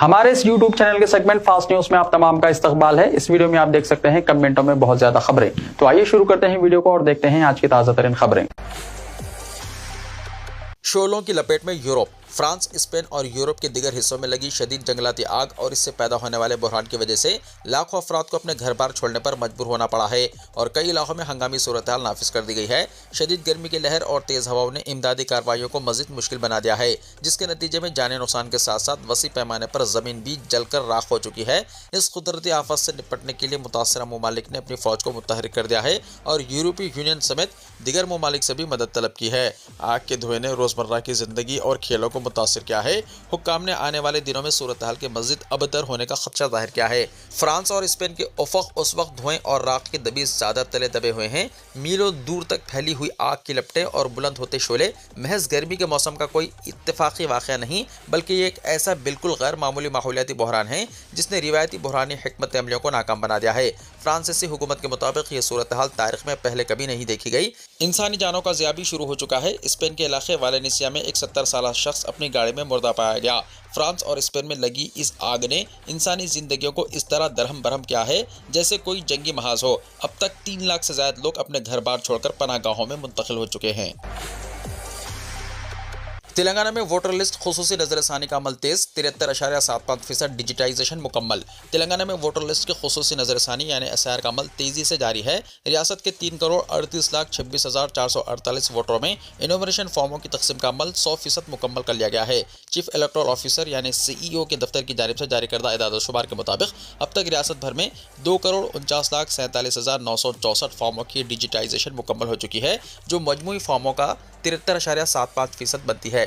हमारे इस YouTube channel के सेगमेंट फास्ट न्यूज में आप तमाम का इस्तकबाल है। इस वीडियो में आप देख सकते हैं कमेंटों में बहुत ज्यादा खबरें। तो आइए शुरू करते हैं वीडियो को और देखते हैं आज की ताजा तरीन खबरें। शोलों की लपेट में यूरोप, फ्रांस, स्पेन और यूरोप के दिगर हिस्सों में लगी शदीद जंगलाती आग और इससे पैदा होने वाले बहरान की वजह से लाखों अफराद को अपने घर बार छोड़ने पर मजबूर होना पड़ा है और कई इलाकों में हंगामी सूरत हाल नाफिज कर दी गई है। शदीद गर्मी की लहर और तेज हवाओं ने इमदादी कार्रवाइयों को मजीद मुश्किल बना दिया है, जिसके नतीजे में जानी नुकसान के साथ साथ वसी पैमाने पर जमीन भी जलकर राख हो चुकी है। इस कुदरती आफत से निपटने के लिए मुतासरा ममालिक ने अपनी फौज को मुतहरिक कर दिया है और यूरोपीय यूनियन समेत दिगर ममालिक से भी मदद तलब की है। आग के धुएं ने रोजमर्रा की जिंदगी और खेलों को मुतासर किया है। हुक्काम ने आने वाले दिनों में सूरत हाल के मजीद अबतर होने का खदशा जाहिर किया है। फ्रांस और स्पेन के उफक उस वक्त धुएं और राख के दबीज ज्यादा तले दबे हुए हैं। मीलों दूर तक फैली हुई आग की लपटें और बुलंद होते शोले महज गर्मी के मौसम का कोई इत्तेफाकी वाक़या नहीं, बल्कि ये एक ऐसा बिल्कुल गैर मामूली माहौलियाती बहरान है जिसने रिवायती बहरानी हिकमत अमलियों को नाकाम बना दिया है। फ्रांसीसी हुकूमत के मुताबिक ये सूरत हाल तारीख में पहले कभी नहीं देखी गई। इंसानी जानों का ज़िया भी शुरू हो चुका है। स्पेन के इलाके वालेंसिया में एक 70 साल शख्स अपनी गाड़ी में मुर्दा पाया गया। फ्रांस और स्पेन में लगी इस आग ने इंसानी जिंदगियों को इस तरह दरहम बरहम किया है जैसे कोई जंगी महाज हो। अब तक 3 लाख से ज्यादा लोग अपने घर बार छोड़कर पनाहगाहों में मुंतकिल हो चुके हैं। तेलंगाना में वोटर लिस्ट खुसूसी नजरसानी का अमल तेज, 73.75% डिजिटाइजेशन मुकम्मल। तेलंगाना में वोटर लिस्ट की खुसूसी नजरसानी यानी एसआईआर का अमल तेजी से जारी है। रियासत के 3,38,26,448 वोटरों में इनोमिनेशन फॉर्मों की तकसीम का अमल 100% मुकम्मल कर लिया गया है। चीफ इलेक्टोरल ऑफिसर यानी सीईओ के दफ्तर की जानिब से जारी करदा एदाद-ओ-शुमार के मुताबिक अब तक रियासत भर में 2,49,47,964 फॉर्मों की डिजिटाइजेशन मुकम्मल हो चुकी है, जो मजमूई फॉर्मों का 73.75% बनती है।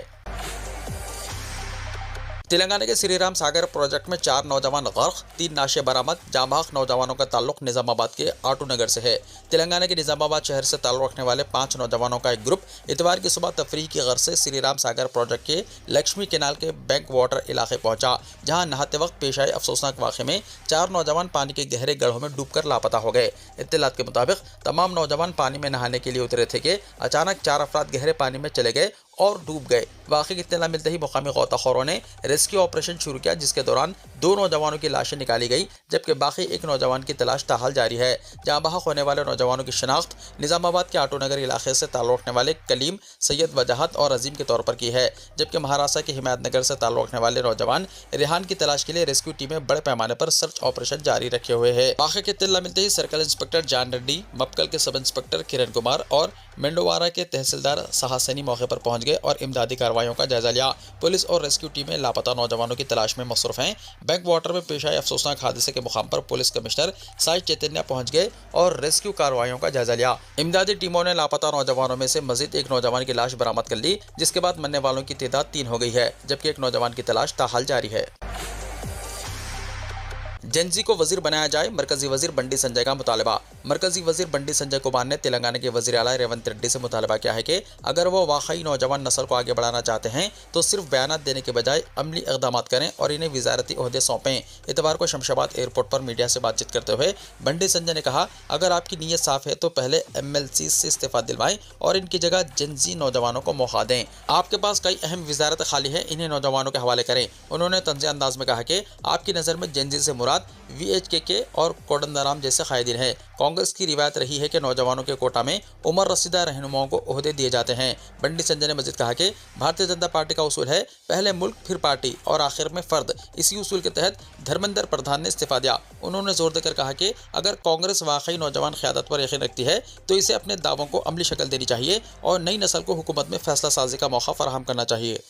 तेलंगाना के श्रीराम सागर प्रोजेक्ट में 4 नौजवान गर्क, 3 नाशे बरामद। जांबाग नौजवानों का ताल्लुक निजामाबाद के आटू नगर से है। तेलंगाना के निजामाबाद शहर से ताल्लुक रखने वाले 5 नौजवानों का एक ग्रुप इतवार की सुबह तफरीह की गर्ज से श्रीराम सागर प्रोजेक्ट के लक्ष्मी केनाल के बैंक वाटर इलाके पहुंचा, जहां नहाते वक्त पेश आए अफसोसनाक वाक़े में 4 नौजवान पानी के गहरे गड्ढों में डूबकर लापता हो गए। इत्तलात के मुताबिक तमाम नौजवान पानी में नहाने के लिए उतरे थे कि अचानक 4 अफराद गहरे पानी में चले गए और डूब गए। वाक़े की इत्तला मिलते ही मुकामी गोताखोरों ने रेस्क्यू ऑपरेशन शुरू किया, जिसके दौरान 2 नौजवानों की लाशें निकाली गई, जबकि बाकी 1 नौजवान की तलाश ताहाल जारी है। जहां बहक होने वाले नौजवानों की शनाख्त निजामाबाद के आटो नगर इलाके से ताल्लुक रखने वाले कलीम, सैयद वजाहत और अजीम के तौर पर की है, जबकि महाराष्ट्र के हिमायत नगर से ताल्लुक रखने वाले नौजवान रेहान की तलाश के लिए रेस्क्यू टीमें बड़े पैमाने पर सर्च ऑपरेशन जारी रखे हुए है। वाक़े की इत्तला मिलते ही सर्कल इंस्पेक्टर जान रेड्डी, मपकल के सब इंस्पेक्टर किरण कुमार और मेंडोवारा के तहसीलदार सहासनी मौके पर पहुंच गए और इमदादी कार्रवाइयों का जायजा लिया। पुलिस और रेस्क्यू टीमें लापता नौजवानों की तलाश में मसरूफ हैं। बैंक वाटर में पेश आए अफसोसनाक हादसे के मुकाम पर पुलिस कमिश्नर साई चैतन्य पहुंच गए और रेस्क्यू कार्रवाइयों का जायजा लिया। इमदादी टीमों ने लापता नौजवानों में से मजीद 1 नौजवान की लाश बरामद कर ली, जिसके बाद मरने वालों की तादाद 3 हो गई है, जबकि 1 नौजवान की तलाश ताहाल जारी है। जेनजी को वजीर बनाया जाए, मरकजी वजीर बंडी संजय का मुतालबा। मरकजी वजीर बंडी संजय कुमार ने तेलंगाना के वजीर आला रेवंत रेड्डी से मुतालबा किया है कि अगर वो वाकई नौजवान नस्ल को आगे बढ़ाना चाहते हैं तो सिर्फ बयान देने के बजाय अमली इक़दाम करें और इन्हें वजारती ओहदे सौंपें। इतवार को शमशाबाद एयरपोर्ट पर मीडिया से बातचीत करते हुए बंडी संजय ने कहा, अगर आपकी नीयत साफ है तो पहले MLC से इस्तीफा दिलवाएं और इनकी जगह जेनजी नौजवानों को मौका दें। आपके पास कई अहम वजारत खाली है, इन्हें नौजवानों के हवाले करें। उन्होंने तंज़े अंदाज में कहा कि आपकी नज़र में जेनजी से मुराद VHKK और कोदंडराम जैसे कायदीन है। कांग्रेस की रिवायत रही है कि नौजवानों के कोटा में उम्र रसीदा रहनुमाओं को ओहदे दिए जाते हैं। बंडी संजय ने मजीद कहा कि भारतीय जनता पार्टी का उसूल है पहले मुल्क फिर पार्टी और आखिर में फर्द। इसी उसूल के तहत धर्मेंद्र प्रधान ने इस्तीफा दिया। उन्होंने जोर देकर कहा कि अगर कांग्रेस वाकई नौजवान क़यादत पर यकीन रखती है तो इसे अपने दावों को अमली शक्ल देनी चाहिए और नई नस्ल को हुकूमत में फैसला साजी का मौका फराहम करना चाहिए।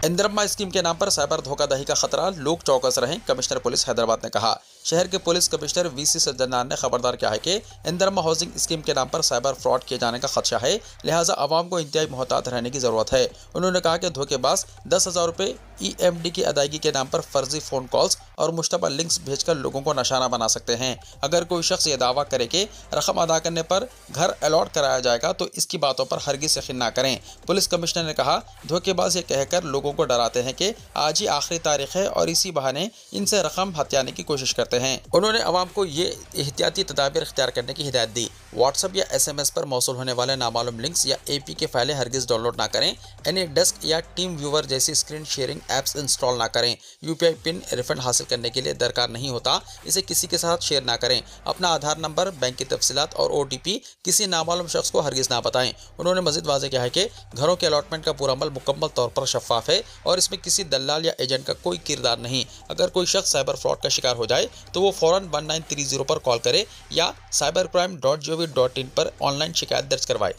इंदिरम्मा स्कीम के नाम पर साइबर धोखाधड़ी का खतरा, लोग चौकस रहें, कमिश्नर पुलिस हैदराबाद ने कहा। शहर के पुलिस कमिश्नर VC सज्जनार ने खबरदार किया है कि इंदिरम्मा हाउसिंग स्कीम के नाम पर साइबर फ्रॉड किए जाने का खदशा है, लिहाजा आवाम को इंतहाई मोहतात रहने की ज़रूरत है। उन्होंने कहा कि धोखेबाज 10,000 रुपये EMD की अदायगी के नाम पर फर्जी फ़ोन कॉल्स और मुश्तबा लिंक्स भेजकर लोगों को निशाना बना सकते हैं। अगर कोई शख्स ये दावा करे कि रकम अदा करने पर घर अलॉट कराया जाएगा तो इसकी बातों पर हरगिज़ यकीन ना करें। पुलिस कमिश्नर ने कहा, धोखेबाज ये कहकर लोगों को डराते हैं कि आज ही आखिरी तारीख है और इसी बहाने इनसे रकम हथियाने की कोशिश करते हैं। उन्होंने अवाम को ये एहतियाती तदाबीर इख्तियार करने की हिदायत दी। व्हाट्सएप या SMS पर मौसूल होने वाले नामालूम लिंक्स या APK फाइलें हरगिज़ डाउनलोड ना करें। AnyDesk या टीम व्यूवर जैसी स्क्रीन शेयरिंग ऐप्स इंस्टॉल ना करें। यूपीआई पिन रिफंड हासिल करने के लिए दरकार नहीं होता, इसे किसी के साथ शेयर ना करें। अपना आधार नंबर, बैंक की तफसीलात और OTP किसी नामालूम शख्स को हरगिज़ ना बताएं। उन्होंने मजीद वाज़ेह किया है कि घरों के अलॉटमेंट का पूरा अमल मुकम्मल तौर पर शफाफ है और इसमें किसी दलाल या एजेंट का कोई किरदार नहीं। अगर कोई शख्स साइबर फ्रॉड का शिकार हो जाए तो वो फ़ौरन 1930 पर कॉल करे या cybercrime.gov.in पर ऑनलाइन शिकायत दर्ज करवाए।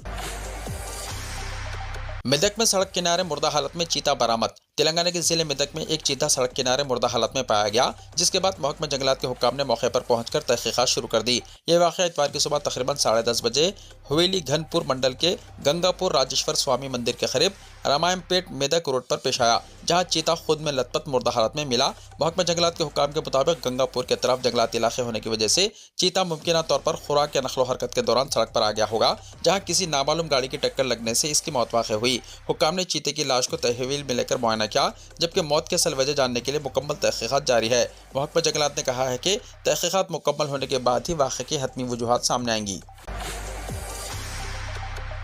मेदक में सड़क किनारे मुर्दा हालत में चीता बरामद। तेलंगाना के जिले मेदक में एक चीता सड़क किनारे मुर्दा हालत में पाया गया, जिसके बाद महकमा जंगलात के हुक्काम ने मौके पर पहुंचकर तहकीकात शुरू कर दी। यह वाक़या इतवार की सुबह तकरीबन 10:30 बजे हवेली घनपुर मंडल के गंगापुर राजेश्वर स्वामी मंदिर के करीब रामायणपेट मेदक रोड पर पेश आया, जहां चीता खुद में लथपथ मुर्दा हालत में मिला। महकमा जंगलात के हुक्काम के मुताबिक गंगापुर के तरफ जंगलाती इलाके होने की वजह से चीता मुमकिन तौर पर खुराक या नकलो हरकत के दौरान सड़क पर आ गया होगा, जहां किसी नामालूम गाड़ी की टक्कर लगने से इसकी मौत वाक़ हुई। हुक्काम ने चीते की लाश को तहवील में लेकर मुआयना किया, जबकि मौत के असल वजह जानने के लिए मुकम्मल तहकीकात जारी है। महकमा जंगलात ने कहा है कि तहकीकात मुकम्मल होने के बाद ही वाक़े की हतमी वजूहात सामने आएंगी।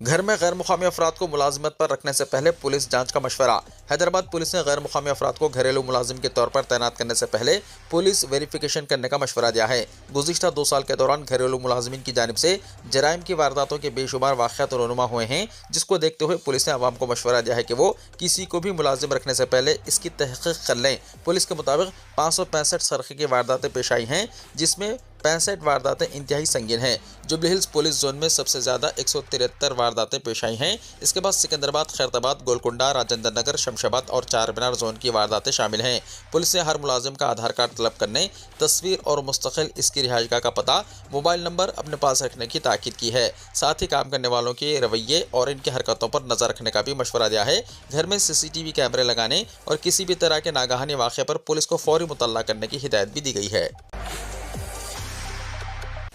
घर में गैर मुकामी अफराद को मुलाजिमत पर रखने से पहले पुलिस जांच का मशवरा। हैदराबाद पुलिस ने गैर मुकामी अफराद को घरेलू मुलाजिम के तौर पर तैनात करने से पहले पुलिस वेरिफिकेशन करने का मशवरा दिया है। गुज़िश्ता 2 साल के दौरान घरेलू मुलाजिमीन की जानिब से जराइम की वारदातों के बेशुमार वाक़यात रोनुमा हुए हैं, जिसको देखते हुए पुलिस ने अवाम को मशवरा दिया है कि वो किसी को भी मुलाजिम रखने से पहले इसकी तहक़ीक़ कर लें। पुलिस के मुताबिक 565 सरक़े की वारदातें पेश आई हैं, जिसमें 65 वारदातें इंतहाई संगीन हैं। जुबली हिल्स पुलिस जोन में सबसे ज़्यादा 173 वारदातें पेश आई हैं। इसके बाद सिकंदराबाद, खैरताबाद, गोलकुंडा, राजेंद्र नगर, शमशाबाद और चार मीनार जोन की वारदातें शामिल हैं। पुलिस ने हर मुलाजिम का आधार कार्ड तलब करने, तस्वीर और मुस्तकिल इसकी रिहाइशगाह का पता, मोबाइल नंबर अपने पास रखने की ताकीद की है। साथ ही काम करने वालों के रवैये और इनकी हरकतों पर नज़र रखने का भी मशवरा दिया है। घर में CCTV कैमरे लगाने और किसी भी तरह के नागहानी वाक़े पर पुलिस को फौरी मुतल्ला करने की हिदायत भी दी गई है।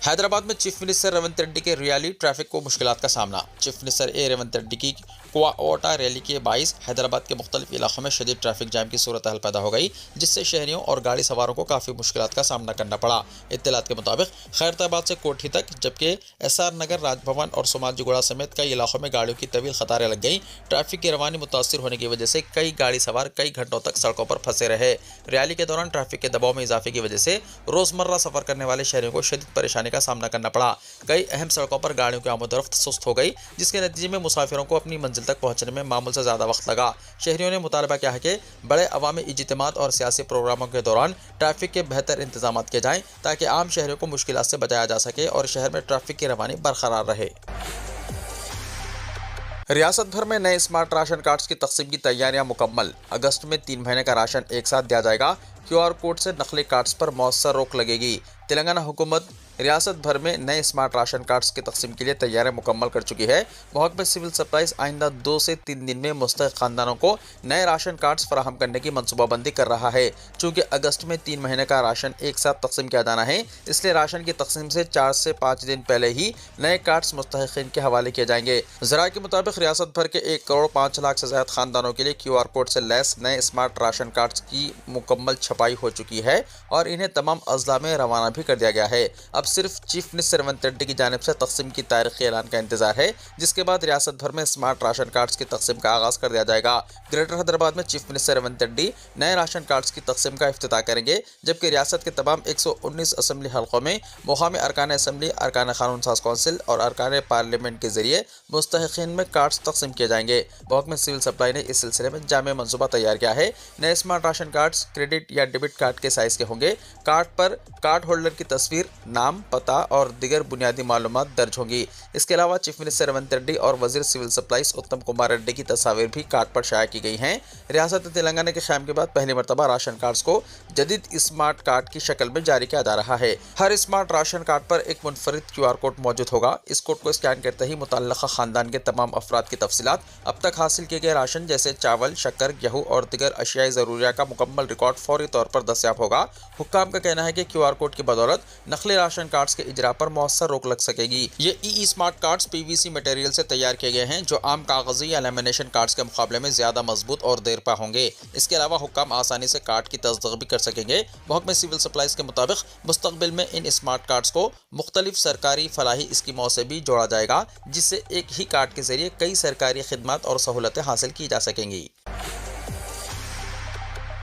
हैदराबाद में चीफ मिनिस्टर रेवंत रेड्डी के रैली ट्रैफिक को मुश्किलात का सामना। चीफ मिनिस्टर रेवंत रेड्डी की क्वाओटा रैली के बाइस हैदराबाद के मुख्तलिफ इलाकों में शदीद ट्रैफिक जाम की सूरत हाल पैदा हो गई, जिससे शहरियों और गाड़ी सवारों को काफ़ी मुश्किलात का सामना करना पड़ा। इत्तलात के मुताबिक खैरताबाद से कोठी तक, जबकि SR नगर, राजभवन और सोमाजीगुड़ा समेत कई इलाकों में गाड़ियों की तवील कतारें लग गई। ट्रैफिक की रवानी मुतासर होने की वजह से कई गाड़ी सवार कई घंटों तक सड़कों पर फंसे रहे। रैली के दौरान ट्रैफिक के दबाव में इजाफे की वजह से रोज़मर्रा सफ़र करने वाले शहरियों को शदीद परेशानी का सामना करना पड़ा। कई अहम सड़कों पर गाड़ियों की आमदोरफ्त सुस्त हो गई, जिसके नतीजे में मुसाफिरों को अपनी मंजिल तक पहुंचने में मामूल से ज़्यादा वक्त लगा। शहरियों ने मुतालबा किया है कि बड़े अवामी इज्तिमात और सियासी प्रोग्रामों के दौरान ट्रैफिक के बेहतर इंतजाम किए जाएं, ताकि आम शहरियों को मुश्किलात से बचाया जा सके और शहर में ट्रैफिक की रवानी बरकरार रहे। रियासत भर में नए स्मार्ट राशन कार्ड्स की तकसीम की तैयारियां मुकम्मल। अगस्त में 3 महीने का राशन एक साथ दिया जाएगा। QR कोड से नकली कार्ड्स पर मौसर रोक लगेगी। तेलंगाना हुकूमत रियासत भर में नए स्मार्ट राशन कार्ड्स की तकसीम के लिए तैयारियां मुकम्मल कर चुकी है। महकमा सिविल सप्लाईज आइंदा 2 से 3 दिन में मुस्तहिक खानदानों को नए राशन कार्ड्स फराहम करने की मनसूबाबंदी कर रहा है। चूँकि अगस्त में 3 महीने का राशन एक साथ तकसीम किया जाना है, इसलिए राशन की तकसीम से 4 से 5 दिन पहले ही नए कार्ड्स मुस्तहिकीन के हवाले किए जाएंगे। ज़राए के मुताबिक रियासत भर के 1 करोड़ 5 लाख से ज़्यादा खानदानों के लिए QR कोड से लैस नए स्मार्ट राशन कार्ड्स की मुकम्मल छपाई हो चुकी है और इन्हें तमाम अजला में रवाना भी कर दिया गया है। अब सिर्फ चीफ मिनिस्टर रेवंत रेड्डी की जानिब से तकसीम की तारीख के ऐलान का इंतजार है, जिसके बाद रियासत भर में स्मार्ट राशन कार्ड्स की तकसीम का आगाज़ कर दिया जाएगा। ग्रेटर हैदराबाद में चीफ मिनिस्टर रेवंत रेड्डी नए राशन कार्ड्स की तकसीम का इफ्तिताह करेंगे, जबकि रियासत के तमाम 119 असम्बली हल्कों में मुकामी अरकान असम्बली, अरकान कानून साज कौंसिल और अरकान पार्लियामेंट के जरिए मुस्तहिकीन में कार्ड्स तकसीम किए जाएंगे। महकमा सिविल सप्लाई ने इस सिलसिले में जामे मनसूबा तैयार किया है। नए स्मार्ट राशन कार्ड्स क्रेडिट या डेबिट कार्ड के साइज के होंगे। कार्ड पर कार्ड होल्डर की तस्वीर, नाम, पता और दीगर बुनियादी मालूमात दर्ज होंगी। इसके अलावा चीफ मिनिस्टर रेवंत रेड्डी और वजीर सिविल सप्लाईज उत्तम कुमार रेड्डी की तस्वीर भी कार्ड पर शाया की गई हैं। रियासत तेलंगाना के क़याम के बाद पहली मरतबा राशन कार्ड्स को जदीद स्मार्ट कार्ड की शक्ल में जारी किया जा रहा है। हर स्मार्ट राशन कार्ड पर एक मुनफरिद QR कोड मौजूद होगा। इस कोड को स्कैन करते ही मुतल्लका खानदान के तमाम अफराद की तफसीलात, अब तक हासिल किए गए राशन जैसे चावल, शक्कर, गेहूँ और दीगर अशियाई ज़रूरिया का मुकम्मल रिकॉर्ड फौरी तौर पर दस्तयाब होगा। हुक्काम का कहना है कि QR कोड की बदौलत नकली राशन कार्ड्स के इजरा पर मौसर रोक लग सकेगी। ये ई स्मार्ट कार्ड्स PVC मटेरियल से तैयार किए गए हैं, जो आम कागजी या लैमिनेशन कार्ड्स के मुकाबले में ज्यादा मजबूत और देरपा होंगे। इसके अलावा हुक्काम आसानी से कार्ड की तस्दीक भी कर सकेंगे। महकमा सिविल सप्लाईज के मुताबिक मुस्तकबिल में इन स्मार्ट कार्ड्स को मुख्तलिफ सरकारी फलाही स्कीमों से भी जोड़ा जाएगा, जिससे एक ही कार्ड के जरिए कई सरकारी खिदमत और सहूलतें हासिल की जा सकेंगी।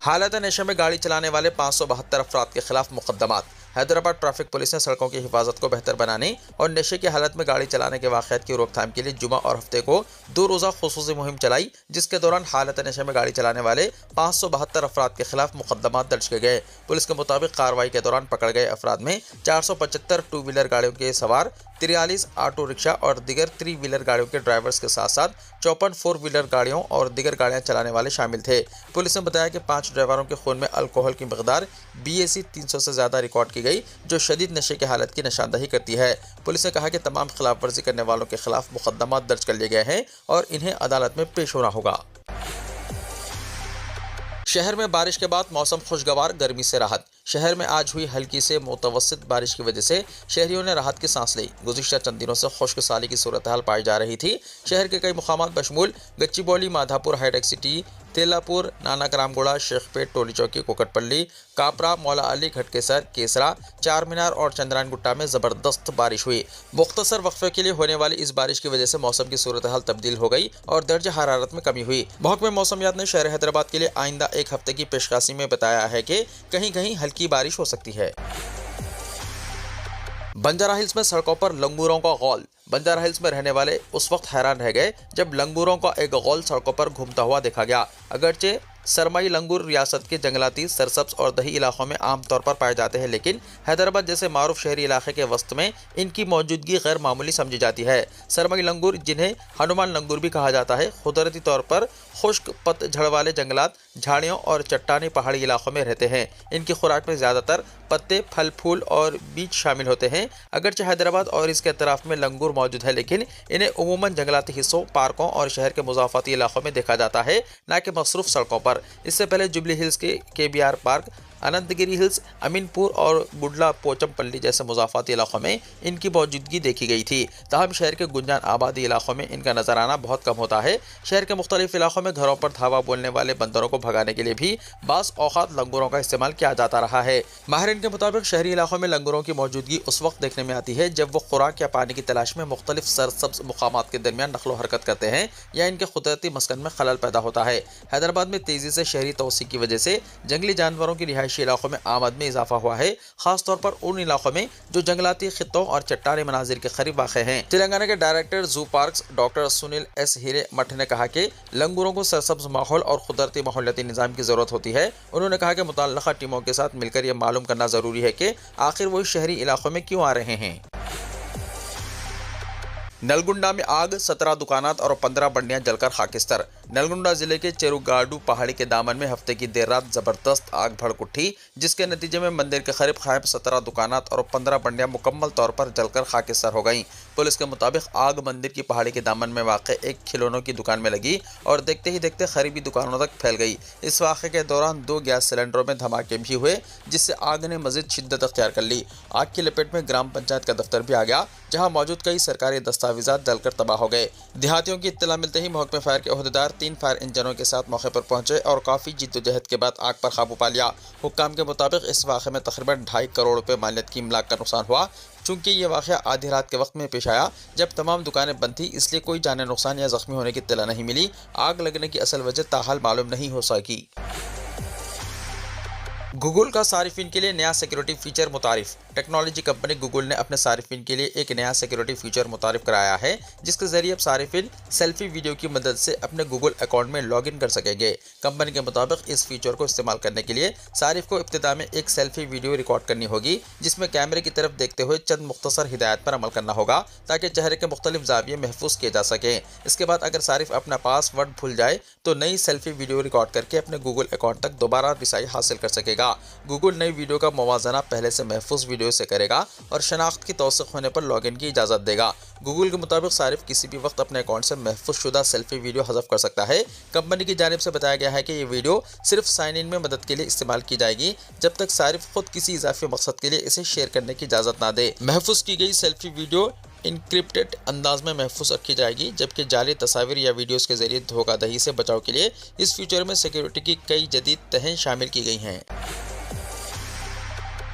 हालत नशे में गाड़ी चलाने वाले 572 अफराद के खिलाफ मुकदमात। हैदराबाद ट्रैफिक पुलिस ने सड़कों की हिफाजत को बेहतर बनाने और नशे की हालत में गाड़ी चलाने के वाक़यात की रोकथाम के लिए जुमा और हफ्ते को 2 रोज़ा खुसूसी मुहिम चलाई, जिसके दौरान हालत नशे में गाड़ी चलाने वाले 572 अफराद के खिलाफ मुकदमात दर्ज किए गए। पुलिस के मुताबिक कार्रवाई के दौरान पकड़ गए अफराद में 475 टू व्हीलर गाड़ियों के सवार, 43 ऑटो रिक्शा और दिगर 3 व्हीलर गाड़ियों के ड्राइवर्स के साथ साथ 54 4 व्हीलर गाड़ियों और दिगर गाड़ियां चलाने वाले शामिल थे। पुलिस ने बताया कि 5 ड्राइवरों के खून में अल्कोहल की मकदार BAC 300 से ज़्यादा रिकॉर्ड की गई, जो शदीद नशे की हालत की निशानदही करती है। पुलिस ने कहा कि तमाम खिलाफ वर्जी करने वालों के खिलाफ मुकदमात दर्ज कर लिए गए हैं और इन्हें अदालत में पेश होना होगा। शहर में बारिश के बाद मौसम खुशगवार, गर्मी से राहत। शहर में आज हुई हल्की से मुतवस्सित बारिश की वजह से शहरियों ने राहत की सांस ली। गुज़िश्ता चंद दिनों से खुश्क साली की सूरत हाल पाई जा रही थी। शहर के कई मुकामात बशमूल गच्चीबौली, माधापुर, हाईटेक सिटी, तेलापुर, नानक रामगोड़ा, शेखपेट, टोली चौकी, कोकटपल्ली, कापरा, मौला अली, घटकेसर, केसरा, चार मीनार और चंद्रायन गुट्टा में ज़बरदस्त बारिश हुई। मुख्तसर वक्फे के लिए होने वाली इस बारिश की वजह से मौसम की सूरत हाल तब्दील हो गई और दर्जा हरारत में कमी हुई। महकमे मौसमियात ने शहर हैदराबाद के लिए आइंदा एक हफ्ते की पेशकाशी में बताया है कि कहीं कहीं हल्की बारिश हो सकती है। बंजारा हिल्स में सड़कों पर लंगूरों का गौल। बंजारा हिल्स में रहने वाले उस वक्त हैरान रह गए जब लंगूरों का एक गौल सड़कों पर घूमता हुआ देखा गया। अगरचे सरमाई लंगूर रियासत के जंगलाती, सरसब्ज और दही इलाकों में आम तौर पर पाए जाते हैं, लेकिन हैदराबाद जैसे मारूफ शहरी इलाके के वस्त में इनकी मौजूदगी गैर मामूली समझी जाती है। सरमाई लंगूर, जिन्हें हनुमान लंगूर भी कहा जाता है, कुदरती तौर पर खुश्क पतझड़ वाले जंगलात, झाड़ियों और चट्टानी पहाड़ी इलाकों में रहते हैं। इनकी खुराक में ज़्यादातर पत्ते, फल, फूल और बीज शामिल होते हैं। अगरचे हैदराबाद और इसके अतराफ में लंगूर मौजूद है, लेकिन इन्हें उमूमन जंगलाती हिस्सों, पार्कों और शहर के मुज़ाफ़ाती इलाकों में देखा जाता है, न कि मसरूफ़ सड़कों पर। इससे पहले जुबली हिल्स के KBR पार्क, अनंतगिरी हिल्स, अमीनपुर और बुडला पोचमपल्ली जैसे मुज़ाफ़ाती इलाकों में इनकी मौजूदगी देखी गई थी। ताहम शहर के गुंजान आबादी इलाकों में इनका नजराना बहुत कम होता है। शहर के मुख्तलिफ इलाकों में घरों पर धावा बोलने वाले बंदरों को भगाने के लिए भी बाज़ औक़ात लंगूरों का इस्तेमाल किया जाता रहा है। माहिरीन के मुताबिक शहरी इलाकों में लंगूरों की मौजूदगी उस वक्त देखने में आती है जब वो खुराक या पानी की तलाश में मुख्तलिफ सरसब्ज मुकामात के दरमियान नक़्ल हरकत करते हैं या इनके कुदरती मस्कन में खलल पैदा होता है। हैदराबाद में तेज़ी से शहरी तोसी की वजह से जंगली जानवरों की रिहायशी इलाकों में आमद में इजाफा हुआ है, खास तौर पर उन इलाकों में जो जंगलाती खित्तों और चट्टानी मनाजिर के करीब वाक़ हैं। तेलंगाना के director zoo parks doctor Sunil S Hiremath ने कहा कि लंगूरों को सरसब्ज माहौल और कुदरती माहौलियाती निज़ाम की ज़रूरत होती है। उन्होंने कहा कि मुतल्लक़ा टीमों के साथ मिलकर यह मालूम करना ज़रूरी है कि आखिर वो शहरी इलाकों में क्यों आ रहे हैं। नलगुंडा में आग, 17 दुकानात और 15 बंडियां जलकर खाकिस्तर। नलगुंडा जिले के चेरुगाडू पहाड़ी के दामन में हफ्ते की देर रात जबरदस्त आग भड़क उठी, जिसके नतीजे में मंदिर के करीब कायम 17 दुकानात और 15 बंडियां मुकम्मल तौर पर जलकर खाकिस्तर हो गईं। पुलिस के मुताबिक आग मंदिर की पहाड़ी के दामन में वाक़ एक खिलौनों की दुकान में लगी और देखते ही देखते करीबी दुकानों तक फैल गई। इस वाक़े के दौरान 2 गैस सिलेंडरों में धमाके भी हुए, जिससे आग ने मज़ीद शिद्दत अख्तियार कर ली। आग की लपेट में ग्राम पंचायत का दफ्तर भी आ गया, जहाँ मौजूद कई सरकारी दस्तावेजात जलकर तबाह हो गए। देहातियों की इत्तला मिलते ही महकमे फायर के अहदेदार 3 फायर इंजनों के साथ मौके पर पहुंचे और काफ़ी जिद्दोजहद के बाद आग पर काबू पा लिया। हुक्काम के मुताबिक इस वाक़े में तकरीबन 2.5 करोड़ रुपए मालियत की इमलाक का नुकसान हुआ। चूँकि ये वाक़या आधी रात के वक्त में पेश आया जब तमाम दुकानें बंद थी, इसलिए कोई जाने नुकसान या ज़ख्मी होने की इत्तला नहीं मिली। आग लगने की असल वजह ताहाल मालूम नहीं हो सकी। गूगल का सारिफिन के लिए नया सिक्योरिटी फीचर मुतारिफ। टेक्नोलॉजी कंपनी गूगल ने अपने सारिफिन के लिए एक नया सिक्योरिटी फीचर मुतारिफ कराया है, जिसके जरिए अब सारिफिन सेल्फी वीडियो की मदद से अपने गूगल अकाउंट में लॉगिन कर सकेंगे। कंपनी के मुताबिक इस फीचर को इस्तेमाल करने के लिए सारिफ को इब्तिदा में एक सेल्फी वीडियो रिकॉर्ड करनी होगी, जिसमें कैमरे की तरफ देखते हुए चंद मुख्तसर हिदायत पर अमल करना होगा ताकि चेहरे के मुख्तलिफ ज़ाविये महफूज किए जा सकें। इसके बाद अगर सारिफ अपना पासवर्ड भूल जाए तो नई सेल्फी वीडियो रिकॉर्ड करके अपने गूगल अकाउंट तक दोबारा रिसाई हासिल कर सकेगा। गूगल नई वीडियो का मुवाजना पहले से महफूज वीडियो से करेगा और शनाख्त की तौसीक होने पर लॉगिन की इजाज़त देगा। गूगल के मुताबिक सारिफ किसी भी वक्त अपने अकाउंट से महफूज शुदा सेल्फी वीडियो हज़फ कर सकता है। कंपनी की जानिब से बताया गया है कि ये वीडियो सिर्फ साइन इन में मदद के लिए इस्तेमाल की जाएगी जब तक सारिफ खुद किसी इजाफी मकसद के लिए इसे शेयर करने की इजाज़त ना दे। महफूज की गई सेल्फी वीडियो इनक्रिप्टेड अंदाज में महफूज रखी जाएगी, जबकि जाली तस्वीर या वीडियोस के जरिए धोखाधड़ी से बचाव के लिए इस फीचर में सिक्योरिटी की कई जदीद तहें शामिल की गई हैं।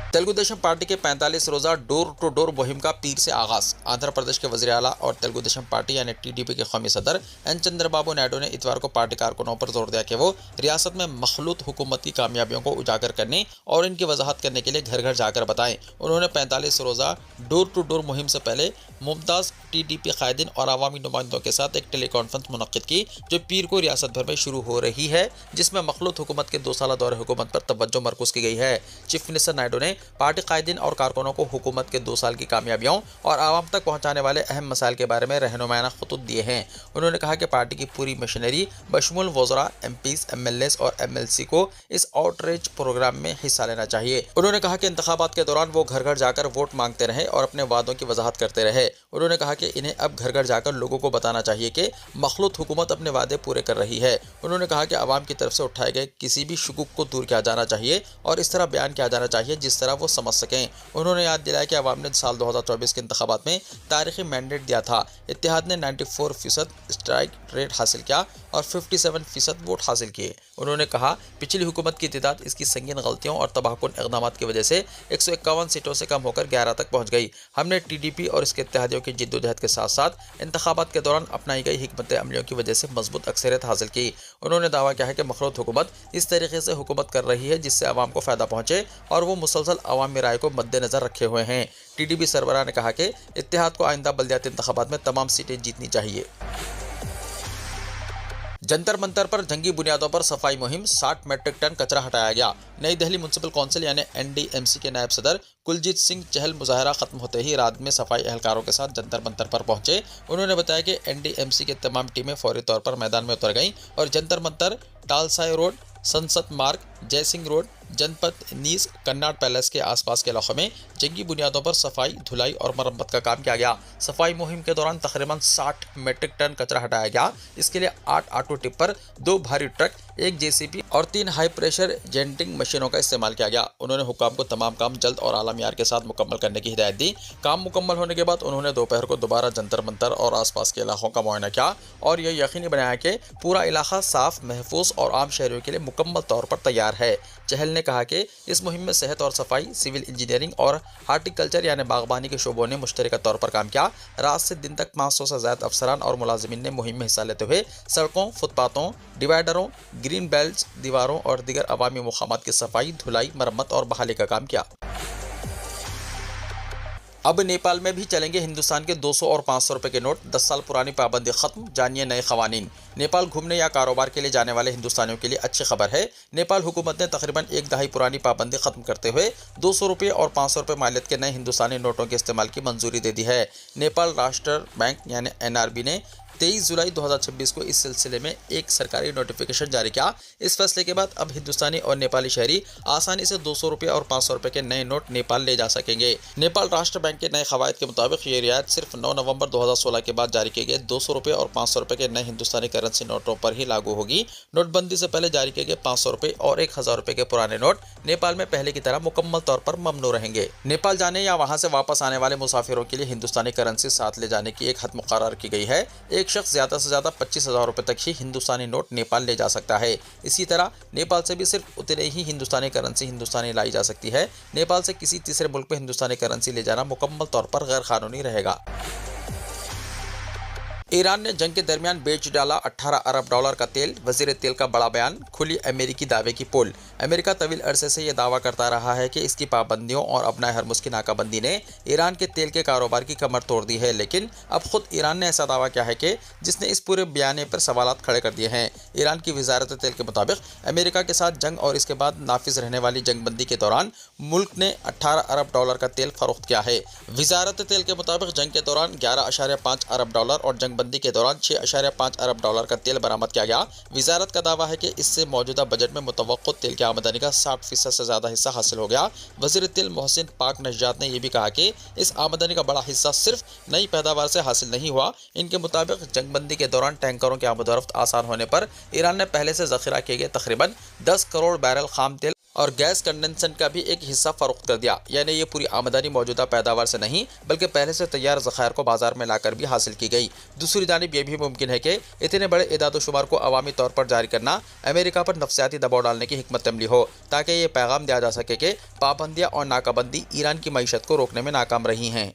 तेलुगु देशम पार्टी के 45 रोजा डोर टू डोर मुहिम का पीर से आगाज। आंध्र प्रदेश के वज़ीर आला और तेलुगु देशम पार्टी यानी टीडीपी के कौमी सदर एन चंद्रबाबू नायडू ने इतवार को पार्टी कारकुनों पर जोर दिया कि वो रियासत में मखलूत हुकूमत की कामयाबियों को उजागर करने और इनकी वजाहत करने के लिए घर घर जाकर बताएं। उन्होंने 45 रोजा डोर टू डोर मुहिम से पहले मुमताज़ टीडीपी कायदीन और अवामी नुमाइंदों के साथ एक टेली कॉन्फ्रेंस मुनक्किद की, जो पीर को रियासत भर में शुरू हो रही है, जिसमें मखलूत हुकूमत के 2 साल दौरे हुकूमत पर तवज्जो मरकूज की गई है। चीफ मिनिस्टर नायडू ने पार्टी कायदीन और कारकुनों को हुकूमत के 2 साल की कामयाबियों और आवाम तक पहुंचाने वाले अहम मसाइल के बारे में रहनुमायाना खुतूब दिए हैं। उन्होंने कहा कि पार्टी की पूरी मशीनरी बशमूल वज़रा, एमपीज, एमएलएस और एमएलसी को इस आउटरीच प्रोग्राम में हिस्सा लेना चाहिए। उन्होंने कहा कि इंतखाबात के दौरान वो घर घर जाकर वोट मांगते रहे और अपने वादों की वजाहत करते रहे। उन्होंने कहा कि इन्हें अब घर घर जाकर लोगों को बताना चाहिए कि मखलूत हुकूमत अपने वादे पूरे कर रही है। उन्होंने कहा कि आवाम की तरफ से उठाए गए किसी भी शुकूक को दूर किया जाना चाहिए और इस तरह बयान किया जाना चाहिए जिस तरह वो समझ सकें। उन्होंने याद दिलाया कि आवाम ने साल 2024 के इंतखाबात में तारीखी मैंडेट दिया था। इत्तेहाद ने 94% स्ट्राइक रेट हासिल किया और 57% वोट हासिल किए। उन्होंने कहा पिछली हुकूमत की तादाद इसकी संगीन गलतियों और तबाहकुन इक़दामात की वजह से 151 सीटों से कम होकर 11 तक पहुंच गई। हमने टीडीपी और इसके इत्तेहादियों की जिद्दोजहद के साथ साथ इंतखाबात के दौरान अपनाई गई हिकमत अमलियों की वजह से मजबूत अक्सरियत हासिल की। उन्होंने दावा किया है कि मखलूत हुकूमत इस तरीके से हुकूमत कर रही है जिससे आवाम को फ़ायदा पहुंचे और वो मुसलसल अवामी राय को मद्देनज़र रखे हुए हैं। टीडीपी सरबराह ने कहा कि इत्तेहाद को आइंदा बल्दियाती इंतखाबात में तमाम सीटें जीतनी चाहिए। जंतर मंतर पर जंगी बुनियादों पर सफाई मुहिम, 60 मीट्रिक टन कचरा हटाया गया। नई दिल्ली म्युनिसिपल काउंसिल यानी एनडीएमसी के नायब सदर कुलजीत सिंह चहल मुजाहरा खत्म होते ही रात में सफाई एहलकारों के साथ जंतर मंतर पर पहुंचे। उन्होंने बताया कि एनडीएमसी की तमाम टीमें फौरी तौर पर मैदान में उतर गईं और जंतर मंतर, टालसाई रोड, संसद मार्ग, जयसिंह रोड, जनपद नीस, कन्नाड पैलेस के आसपास के इलाकों में जंगी बुनियादों पर सफाई, धुलाई और मरम्मत का काम किया गया। सफाई मुहिम के दौरान तकरीबन 60 मीट्रिक टन कचरा हटाया गया। इसके लिए 8 ऑटो टिप्पर, 2 भारी ट्रक, 1 जेसीबी और 3 हाई प्रेशर जेंटिंग मशीनों का इस्तेमाल किया गया। उन्होंने हुक्काम को तमाम काम जल्द और आला मियार के साथ मुकम्मल करने की हिदायत दी। काम मुकम्मल होने के बाद उन्होंने दोपहर को दोबारा जंतर मंतर और आसपास के इलाकों का मुआयना किया और यह यकीनी बनाया कि पूरा इलाका साफ, महफूज और आम शहरियों के लिए मुकम्मल तौर पर तैयार है। चहल ने कहा कि इस मुहिम में सेहत और सफाई, सिविल इंजीनियरिंग और हार्टिकल्चर यानी बागबानी के शोबों ने मुश्तरका तौर पर काम किया। रात से दिन तक 500 से ज़्यादा अफसरान और मुलाजिमीन ने मुहिम में हिस्सा लेते हुए सड़कों, फुटपाथों, डिवाइडरों, ग्रीन बेल्ट, दीवारों और दीगर अवामी मुकामात की सफाई, धुलाई, मरम्मत और बहाली का काम किया। अब नेपाल में भी चलेंगे हिंदुस्तान के 200 और 500 रुपए के नोट। 10 साल पुरानी पाबंदी खत्म, जानिए नए खवानीन। नेपाल घूमने या कारोबार के लिए जाने वाले हिंदुस्तानियों के लिए अच्छी खबर है। नेपाल हुकूमत ने तकरीबन 1 दहाई पुरानी पाबंदी खत्म करते हुए 200 रुपये और 500 रुपये मालियत के नए हिंदुस्तानी नोटों के इस्तेमाल की मंजूरी दे दी है। नेपाल राष्ट्र बैंक यानी एनआरबी ने 23 जुलाई 2026 को इस सिलसिले में एक सरकारी नोटिफिकेशन जारी किया। इस फैसले के बाद अब हिंदुस्तानी और नेपाली शहरी आसानी से 200 रुपये और 500 रुपये के नए नोट नेपाल ले जा सकेंगे। नेपाल राष्ट्र बैंक के नए कवायद के मुताबिक ये रियायत सिर्फ 9 नवंबर 2016 के बाद जारी किए गए 200 रुपये और 500 रुपये के नए हिंदुस्तानी करेंसी नोटों पर ही लागू होगी। नोटबंदी से पहले जारी किए गए 500 रुपये और 1000 रुपये के पुराने नोट नेपाल में पहले की तरह मुकम्मल तौर पर ममनू रहेंगे। नेपाल जाने या वहाँ से वापस आने वाले मुसाफिरों के लिए हिंदुस्तानी करेंसी साथ ले जाने की एक हद मुकर्रर की गई है। एक शख्स ज़्यादा से ज़्यादा 25,000 रुपये तक ही हिंदुस्तानी नोट नेपाल ले जा सकता है। इसी तरह नेपाल से भी सिर्फ उतने ही हिंदुस्तानी करेंसी हिंदुस्तानी लाई जा सकती है। नेपाल से किसी तीसरे मुल्क में हिंदुस्तानी करेंसी ले जाना मुकम्मल तौर पर गैर कानूनी रहेगा। ईरान ने जंग के दरमियान बेच डाला 18 अरब डॉलर का तेल, वजीर तेल का बड़ा बयान, खुली अमेरिकी दावे की पोल। अमेरिका तवील अरसे से यह दावा करता रहा है कि इसकी पाबंदियों और अपना हरमुज़ की नाकाबंदी ने ईरान के तेल के कारोबार की कमर तोड़ दी है, लेकिन अब खुद ईरान ने ऐसा दावा किया है कि जिसने इस पूरे बयाने पर सवालात खड़े कर दिए हैं। ईरान की वजारत तेल के मुताबिक अमेरिका के साथ जंग और इसके बाद नाफिज रहने वाली जंगबंदी के दौरान मुल्क ने 18 अरब डॉलर का तेल फरोख्त किया है। वजारत तेल के मुताबिक जंग के दौरान 11.5 अरब डॉलर और जंगबंदी के दौरान 6.5 अरब डॉलर का तेल बरामद किया गया। वजारत का दावा है कि इससे मौजूदा बजट में मुतवक्को तेल की आमदनी का 60% से ज़्यादा हिस्सा हासिल हो गया। वज़ीर तेल मोहसिन पाक नजात ने यह भी कहा कि इस आमदनी का बड़ा हिस्सा सिर्फ नई पैदावार से हासिल नहीं हुआ। इनके मुताबिक जंगबंदी के दौरान टैंकरों की आमद और रफ्त आसान होने पर ईरान ने पहले से ज़ख़ीरा किए गए तकरीबन 10 करोड़ बैरल खाम तेल اور گیس کنڈنسنٹ کا بھی ایک حصہ فروخت کر دیا، یعنی یہ پوری آمدنی موجودہ پیداوار سے نہیں بلکہ پہلے سے تیار ذخائر کو بازار میں لا کر بھی حاصل کی گئی۔ دوسری جانب یہ بھی ممکن ہے کہ اتنے بڑے اعداد و شمار کو عوامی طور پر جاری کرنا امریکہ پر نفسیاتی دباؤ ڈالنے کی حکمت عملی ہو، تاکہ یہ پیغام دیا جا سکے کہ پابندیاں اور ناکہ بندی ایران کی معیشت کو روکنے میں ناکام رہی ہیں۔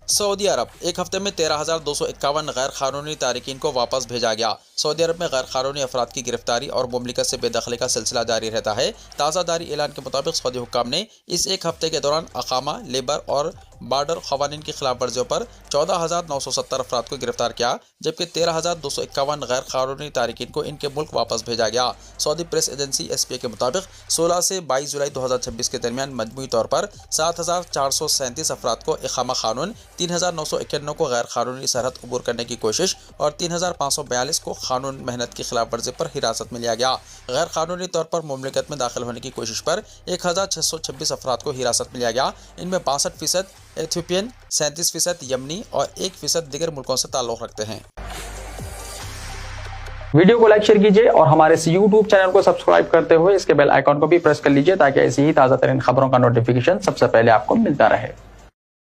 سعودی عرب، ایک ہفتے میں 13,251 غیر قانونی تارکین کو واپس بھیجا گیا۔ سعودی عرب میں غیر قانونی افراد کی گرفتاری اور مملکت سے بے دخلی کا سلسلہ جاری رہتا ہے۔ تازہ جاری اعلان کے مطابق سعودی حکام نے اس ایک ہفتے کے دوران اقامہ، لیبر اور بارڈر قوانین کی خلاف ورزیوں پر 14,970 افراد کو گرفتار کیا، جبکہ 13,251 غیر قانونی تارکین کو ان کے ملک واپس بھیجا گیا۔ سعودی پریس ایجنسی SPA کے مطابق 16 سے 22 جولائی 2026 کے درمیان مجموعی طور پر 7,437 افراد کو اقامہ قانون، 3,991 کو غیر قانونی سرحد عبور کرنے کی کوشش اور 3,542 کو قانون محنت کی خلاف ورزی پر حراست میں لیا گیا۔ غیر قانونی طور پر مملکت میں داخل ہونے کی کوشش پر 1,626 افراد کو حراست میں لیا گیا۔ ان میں 62% ایتھوپین، 37% یمنی اور 1% دیگر ملکوں سے تعلق رکھتے ہیں۔ ویڈیو کو لائک شیئر کیجیے اور ہمارے اس YouTube چینل کو سبسکرائب کرتے ہوئے اس کے بیل آئیکن کو بھی پریس کر لیجیے تاکہ ایسی ہی تازہ ترین خبروں کا نوٹیفیکیشن سب سے پہلے آپ کو ملتا رہے۔